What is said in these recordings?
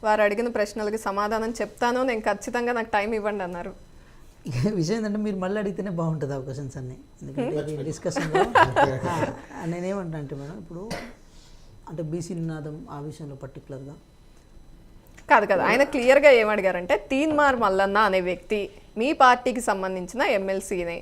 వారు అడిగిన ప్రశ్నలకి సమాధానం చెప్తాను, నేను ఖచ్చితంగా నాకు టైం ఇవ్వండి అన్నారు. విషయం ఏంటంటే మీరు మళ్ళీ అడిగితేనే బాగుంటుంది ఆ క్వశ్చన్స్ అన్నీ, ఎందుకంటే డిస్కషన్లో నేనేమంటా అంటే మేడం ఇప్పుడు అంటే బీసీ నినాదం ఆ విషయంలో పర్టికులర్గా కాదు కదా, ఆయన క్లియర్గా ఏమడిగారంటే తీన్మార్ మల్లన్న అనే వ్యక్తి మీ పార్టీకి సంబంధించిన ఎమ్మెల్సీనే,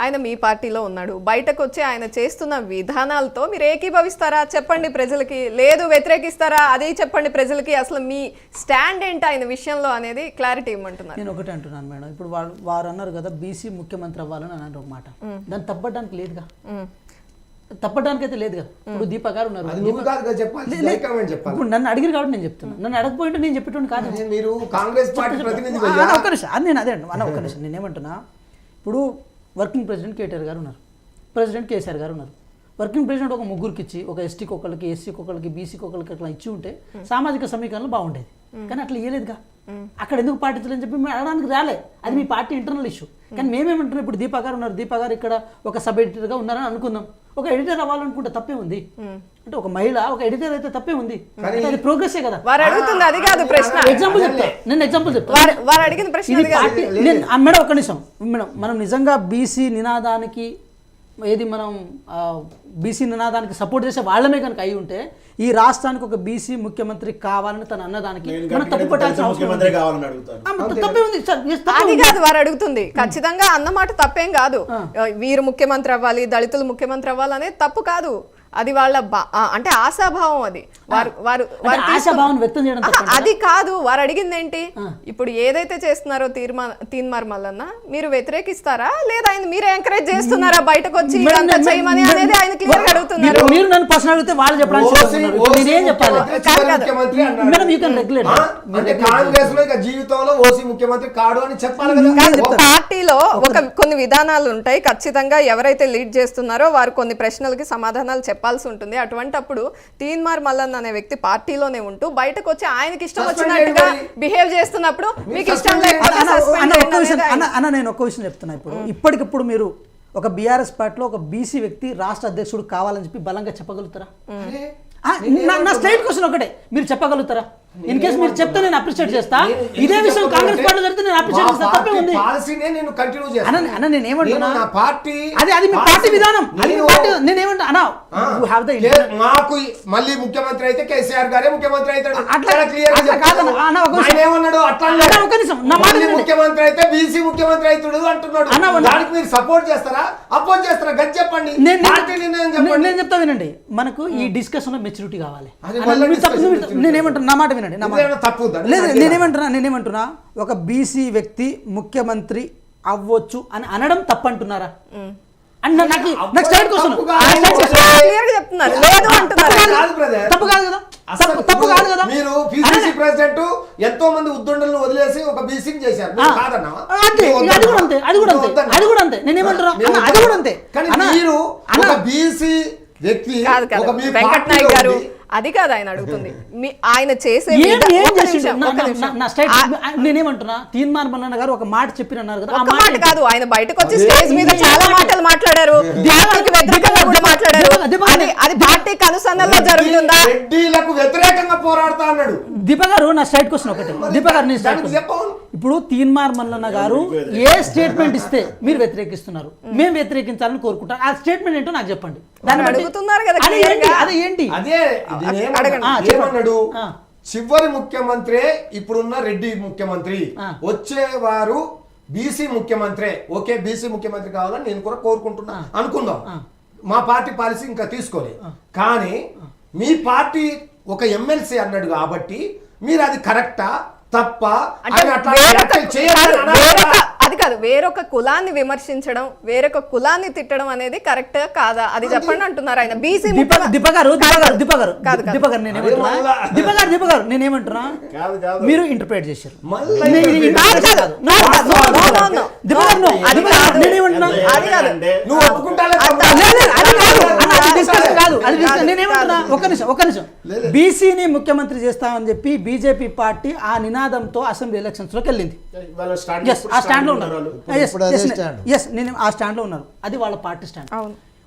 ఆయన మీ పార్టీలో ఉన్నాడు, బయటకు వచ్చి ఆయన చేస్తున్న విధానాలతో మీరు ఏకీభవిస్తారా చెప్పండి ప్రజలకి, లేదు వ్యతిరేకిస్తారా అది చెప్పండి ప్రజలకి, అసలు మీ స్టాండ్ ఏంటి ఆయన విషయంలో అనేది క్లారిటీ ఇవ్వమంటున్నారు. నేను ఒకటే అంటున్నాను మేడం, ఇప్పుడు వారు అన్నారు కదా బీసీ ముఖ్యమంత్రి అవ్వాలని అన్నారు ఒక మాట, దాన్ని తప్పడానికి లేదుగా, తప్పడానికి అయితే లేదు కదా. ఇప్పుడు దీపా గారు ఉన్నారు, ఇప్పుడు నన్ను అడిగారు కాబట్టి నేను చెప్తున్నాను, నన్ను అడగపోయింటే నేను చెప్పేటోని కాదు. మీరు కాంగ్రెస్ పార్టీ ప్రతినిధి ఒక్క నిమిషం అది నేను అదే అన్న ఒక్క నిమిషం నేనేమంటున్నా, ఇప్పుడు వర్కింగ్ ప్రెసిడెంట్ కేటీఆర్ గారు ఉన్నారు, ప్రెసిడెంట్ కేసీఆర్ గారు ఉన్నారు. వర్కింగ్ ప్రెసిడెంట్ ఒక ముగ్గురికి ఇచ్చి, ఒక ఎస్టీకి ఒకరికి, ఎస్సీకి ఒకరికి, బీసీకి ఒకరికి అట్లా ఇచ్చి ఉంటే సామాజిక సమీకరణలు బాగుండేది, కానీ అట్లా ఇవ్వలేదుగా. అక్కడ ఎందుకు పాటించాలని చెప్పి మేము అడగడానికి రాలే, అది మీ పార్టీ ఇంటర్నల్ ఇష్యూ. కానీ మేమేమంటున్నాం, ఇప్పుడు దీపా గారు ఉన్నారు, దీపా గారు ఇక్కడ ఒక సబ్ ఎడిటర్గా ఉన్నారని అనుకుందాం, ఒక ఎడిటర్ అవ్వాలనుకుంటే తప్పే ఉంది, అంటే ఒక మహిళ ఒక ఎడిటర్ అయితే తప్పే ఉంది, అది ప్రోగ్రెసే కదా. వారు అడుగుతుంది అది కాదు ప్రశ్న. ఎగ్జాంపుల్ చెప్తా, నేను ఎగ్జాంపుల్ చెప్తాను, వారు అడిగిన ప్రశ్న మేడం ఒక్క నిమిషం మేడం, మనం నిజంగా బీసీ నినాదానికి ఏది మనం బీసీ నినాదానికి సపోర్ట్ చేసే వాళ్ళమే కనుక అయి ఉంటే ఈ రాష్ట్రానికి ఒక బీసీ ముఖ్యమంత్రి కావాలని తను అన్నదానికి మనం తప్పు పట్టాల్సిన అవసరం తప్పే ఉంది. అది కాదు వారు అడుగుతుంది, ఖచ్చితంగా అన్నమాట తప్పేం కాదు, వీరు ముఖ్యమంత్రి అవ్వాలి, దళితులు ముఖ్యమంత్రి అవ్వాలి అనేది తప్పు కాదు, అది వాళ్ళ అంటే ఆశాభావం, అది వారు ఆశాభావం వ్యక్తం చేయడం అది కాదు. వారు అడిగింది ఏంటి, ఇప్పుడు ఏదైతే చేస్తున్నారో తీన్మార్ మల్లన్న మీరు వ్యతిరేకిస్తారా లేదా ఆయన మీరే ఎంకరేజ్ చేస్తున్నారా బయటకు వచ్చి చేయమని అనేది ఆయన క్లియర్ గా అడుగుతున్నారు. మీరు నన్ను ప్రశ్న అడిగితే వాళ్ళు జీవితంలో ఓసీ ముఖ్యమంత్రి కాడు అని చెప్పాలి. పార్టీలో కొన్ని విధానాలు ఉంటాయి, ఖచ్చితంగా ఎవరైతే లీడ్ చేస్తున్నారో వారు కొన్ని ప్రశ్నలకి సమాధానాలు చెప్పాల్సి ఉంటుంది. అటువంటప్పుడు తీన్మార్ మల్లన్న అనే వ్యక్తి పార్టీలోనే ఉంటూ బయటకు వచ్చి ఆయనకి ఇష్టం వచ్చినట్టుగా బిహేవ్ చేస్తున్నప్పుడు మీకు ఇష్టం లేకపోతే నేను ఒక్క విషయం చెప్తున్నా, ఇప్పటికిప్పుడు మీరు ఒక బీఆర్ఎస్ పార్టీలో ఒక బీసీ వ్యక్తి రాష్ట్ర అధ్యక్షుడు కావాలని చెప్పి బలంగా చెప్పగలుగుతారా? నా స్ట్రైట్ క్వశ్చన్ ఒకటే, మీరు చెప్పగలుగుతారా? ఇన్ కేసు మీరు చెప్తే నేను అప్రిషియేట్ చేస్తా, ఇదే విషయం కాంగ్రెస్ పార్టీ జరిగితే నేను అప్రిషియేట్ చేస్తా, తప్పే ఉంది. అన్న నేను ఏమంటున్నా, అది మీ పార్టీ విధానం, నేనేమంటా అన్నా మాకు మళ్ళీ ముఖ్యమంత్రి అయితే కేసీఆర్ గారే ముఖ్యమంత్రి అవుతాడు, ముఖ్యమంత్రి అయితే బీసీ ముఖ్యమంత్రి అవుతాడు అంటున్నాడు, దానికి మీరు సపోర్ట్ చేస్తారా అపోజ్ చేస్తారా? గది చెప్పండి, నేను చెప్తా వినండి. మనకు ఈ డిస్కషన్ లో మెచ్యూరిటీ కావాలి. నేనేమంటున్నా, నా మాట వినండి. నేనేమంటున్నా, ఒక బీసీ వ్యక్తి ముఖ్యమంత్రి అవ్వచ్చు అని అనడం తప్పంటున్నారా? తప్పు కాదు కదా, తప్పు కాదు కదా. మీరు పిసిసి ప్రెసిడెంట్ ఎంతో మంది ఉద్దండులను వదిలేసి ఒక బీసీని చేశారు, అది కూడా అంతే. నేనేమంటున్నా, అది కూడా అంతే. కానీ మీరు ఒక బీసీ వ్యక్తి వెంకట్ నాయక్ గారు అది కాదు ఆయన అడుగుతుంది, ఆయన చేసే నేనేమంటున్నా, తీన్మార్ మల్లన్న గారు ఒక మాట చెప్పినన్నారు కదా, ఒక మాట కాదు, ఆయన బయటకు వచ్చి స్టేజ్ మీద చాలా మాటలు మాట్లాడారు, వ్యతిరేకంగా కూడా మాట్లాడారు, అది పార్టీకి అనుసంధానంలో జరుగుతుందా? రెడ్డిలకు వ్యతిరేకంగా పోరాడుతా అన్నాడు దీపా గారు. నా స్ట్రైట్ క్వశ్చన్ ఒకటి, దీపా గారు ఇప్పుడు తీన్మార్ మల్లన్న గారు ఏ స్టేట్మెంట్ ఇస్తే మీరు వ్యతిరేకిస్తున్నారు, మేము వ్యతిరేకించాలని కోరుకుంటారు, ఆ స్టేట్మెంట్ ఏంటో నాకు చెప్పండి. దాన్ని అడుగుతున్నారు కదా, అది ఏంటి? ఏమన్నాడు, చివరి ముఖ్యమంత్రి ఇప్పుడున్న రెడ్డి ముఖ్యమంత్రి, వచ్చేవారు బీసీ ముఖ్యమంత్రి, ఓకే బీసీ ముఖ్యమంత్రి కావాలని నేను కూడా కోరుకుంటున్నా అనుకుందాం, మా పార్టీ పాలసీ ఇంకా తీసుకోలే, కానీ మీ పార్టీ ఒక ఎమ్మెల్సీ అన్నాడు కాబట్టి మీరు అది కరెక్టా తప్ప? అది కాదు, వేరొక కులాన్ని విమర్శించడం, వేరొక కులాన్ని తిట్టడం అనేది కరెక్ట్ కాదా అది చెప్పండి అంటున్నారు ఆయన. బీసీ నేనేమంటున్నా, మీరు ఇంటర్ప్రిట్ చేశారు, ఒక నిమిషం. బీసీని ముఖ్యమంత్రి చేస్తామని చెప్పి బీజేపీ పార్టీ ఆ నినాదంతో అసెంబ్లీ ఎలక్షన్స్ లోకి వెళ్ళింది. ఆ స్టాండ్ లో ఉన్నారు, నేను ఆ స్టాండ్ లో ఉన్నారు, అది వాళ్ళ పార్టీ స్టాండ్.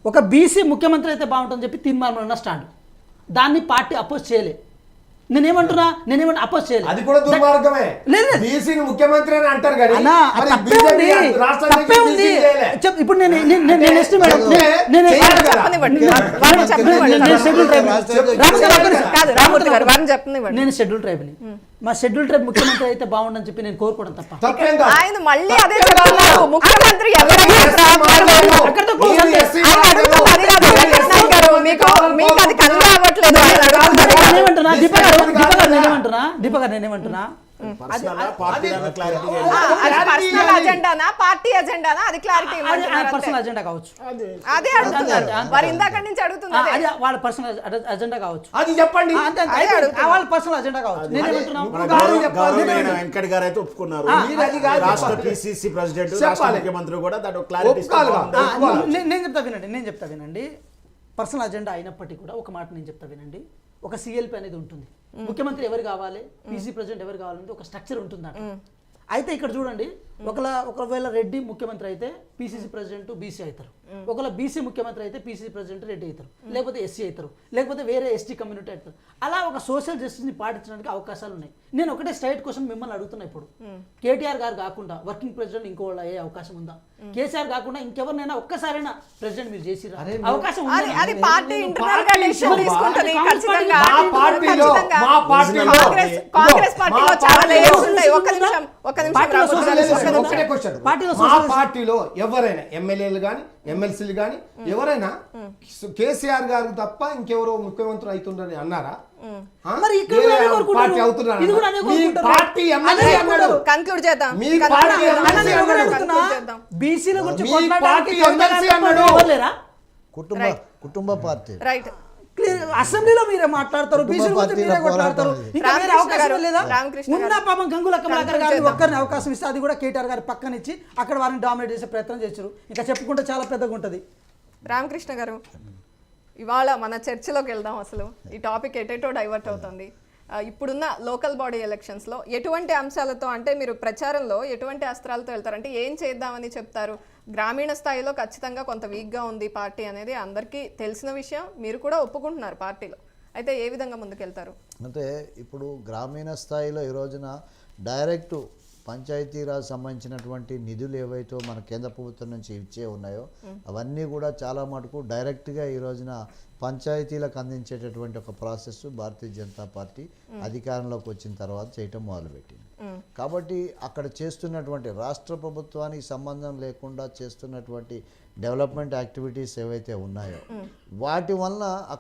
ఒక బీసీ ముఖ్యమంత్రి అయితే బాగుంటుందని చెప్పి తీన్మార్ మల్లన్న స్టాండ్, దాన్ని పార్టీ అపోజ్ చేయలే. నేనేమంటున్నా అపోజ్ చేయలేదు. అది కూడా దుర్మార్గమే. లేదు. బీసీని ముఖ్యమంత్రి అని అంటారు కానీ అన్నా, మరి తప్పే ఉంది. BJP రాష్ట్రానికి తప్పే ఉంది. BC చేయలే. ఇప్పుడు నేను ఎస్టిమేట్ చేయాలి కదా. చెప్పనివ్వండి. వారిని చెప్పనివ్వండి. నేను షెడ్యూల్ ట్రైబ్ కాదు రామూర్తి గారు వారిని చెప్పనివ్వండి. నేను షెడ్యూల్ ట్రైబ్ని. మా షెడ్యూల్ ట్రైబ్ ముఖ్యమంత్రి అయితే బాగుండని చెప్పి నేను కోరుకోవడం తప్ప. తప్పేం కాదు. ఆయన మళ్ళీ అదే చెప్తున్నారు. ముఖ్యమంత్రి ఎవరైనా అక్కడితో close మీరు అంతే. SC ఆయన అడుగుతుంది అది కాదు. వెంకటనాయక్ గారు, మీకు అది కన్వే అవ్వట్లేదు. ఆయన అడుగుతున్నారు. నేనేమంటున్నా దీప గారు నేనేమంటున్నా అది పర్సనల్ అజెండానా పార్టీ అజెండానా అది క్లారిటీ పర్సనల్ అజెండా కావచ్చు. అదే అడుగుతున్నారు. మరి ఇందాక నుంచి అడుగుతున్నారు. అది వాళ్ళ పర్సనల్ అజెండా కావచ్చు. అది చెప్పండి. అంతే అంతే. అదే అడుగుతున్నా. వాళ్ళ పర్సనల్ అజెండా కావచ్చు. నేనేమంటున్నా గౌరవనీయ వెంకట్ గారు అయితే ఒప్పుకున్నారు. మీరు అది కాదు రాష్ట్ర చెప్పాలి. పిసిసి ప్రెసిడెంట్ చెప్పాలి. రాష్ట్ర ముఖ్యమంత్రి కూడా దాంట్లో క్లారిటీ ఒప్పుకోవాలి కదా. నేను చెప్తా వినండి పర్సనల్ అజెండా అయినప్పటికీ కూడా ఒక మాట నేను చెప్తా వినండి. ఒక సిఎల్పి అనేది ఉంటుంది. ముఖ్యమంత్రి ఎవరు కావాలి, పీసీ ప్రెసిడెంట్ ఎవరు కావాలంటే ఒక స్ట్రక్చర్ ఉంటుంది అక్కడ. అయితే ఇక్కడ చూడండి, ఒకవేళ రెడ్డి ముఖ్యమంత్రి అయితే పీసీసీ ప్రెసిడెంట్ బీసీ అవుతారు, ఒకవేళ బీసీ ముఖ్యమంత్రి అయితే పీసీసీ ప్రెసిడెంట్ రెడ్డి అవుతారు, లేకపోతే ఎస్సీ అవుతారు, లేకపోతే వేరే ఎస్టీ కమ్యూనిటీ అవుతారు. అలా ఒక సోషల్ జస్టిస్ని పాటించడానికి అవకాశాలు ఉన్నాయి. నేను ఒకటే స్ట్రైట్ క్వశ్చన్ మిమ్మల్ని అడుగుతున్నా. ఇప్పుడు కేటీఆర్ గారు కాకుండా వర్కింగ్ ప్రెసిడెంట్ ఇంకోళ్ళ అయ్యే అవకాశం ఉందా? కేసీఆర్ కాకుండా ఇంకెవరినైనా ఒక్కసారైనా ప్రెసిడెంట్ మీరు చేసిరా? అవకాశం అది పార్టీ ఇంటర్నల్ గా డెసిషన్ తీసుకుంటది ఖచ్చితంగా. మా పార్టీలో కాంగ్రెస్ పార్టీలో చాలా లేయర్స్ ఉన్నాయి. ఒక్క నిమిషం ఒకటే క్వశ్చన్. మా పార్టీలో ఎవరైనా ఎమ్మెల్యేలు కానీ ఎమ్మెల్సీలు కానీ ఎవరైనా కేసీఆర్ గారు తప్ప ఇంకెవరో ముఖ్యమంత్రి అవుతుండని అన్నారా? మరి ఇక్కడ కూడా అదే కోరుకుంటారు. పార్టీ అవుతున్నారు. ఇది కూడా అదే మీ కోరుకుంటారు. పార్టీ ఎమ్మెల్యే అన్నాడు. కన్క్లూడ్ చేద్దాం. మీ పార్టీ ఎమ్మెల్సీ అన్నాడు. బీసీల గురించి మీ కొట్లాడడానికి పార్టీ ఎమ్మెల్సీ అన్నాడు. ఎవరు లేరా? కుటుంబ పార్టీ రైట్. అసెంబ్లీలో మీరే మాట్లాడతారు, బీసీల గురించి మీరే కొట్లాడతారు. ఇంకా వేరే అవకాశం లేదా? రామకృష్ణ ఉన్న పాపం గంగుల కమలాకర్ గారిని ఒక్కరిని అవకాశం ఇస్తే అది కూడా కేటీఆర్ గారి పక్కన ఇచ్చి అక్కడ వారిని డామినేట్ చేసే ప్రయత్నం చేశారు. ఇంకా చెప్పుకుంటే చాలా పెద్దగా ఉంటది. రామకృష్ణ గారు, ఇవాళ మన చర్చలోకి వెళ్దాం. అసలు ఈ టాపిక్ ఎటెటో డైవర్ట్ అవుతుంది. ఇప్పుడున్న లోకల్ బాడీ ఎలక్షన్స్లో ఎటువంటి అంశాలతో, అంటే మీరు ప్రచారంలో ఎటువంటి అస్త్రాలతో వెళ్తారంటే ఏం చేద్దామని చెప్తారు? గ్రామీణ స్థాయిలో ఖచ్చితంగా కొంత వీక్గా ఉంది పార్టీ అనేది అందరికీ తెలిసిన విషయం, మీరు కూడా ఒప్పుకుంటున్నారు పార్టీలో. అయితే ఏ విధంగా ముందుకెళ్తారు? అంటే ఇప్పుడు గ్రామీణ స్థాయిలో ఈ రోజున డైరెక్ట్ పంచాయతీరాజ్ సంబంధించినటువంటి నిధులు ఏవైతే మన కేంద్ర ప్రభుత్వం నుంచి ఇచ్చే ఉన్నాయో అవన్నీ కూడా చాలా మటుకు డైరెక్ట్గా ఈ రోజున పంచాయతీలకు అందించేటటువంటి ఒక ప్రాసెస్ భారతీయ జనతా పార్టీ అధికారంలోకి వచ్చిన తర్వాత చేయటం మొదలుపెట్టింది. కాబట్టి అక్కడ చేస్తున్నటువంటి రాష్ట్ర ప్రభుత్వానికి సంబంధం లేకుండా చేస్తున్నటువంటి డెవలప్మెంట్ యాక్టివిటీస్ ఏవైతే ఉన్నాయో వాటి వలన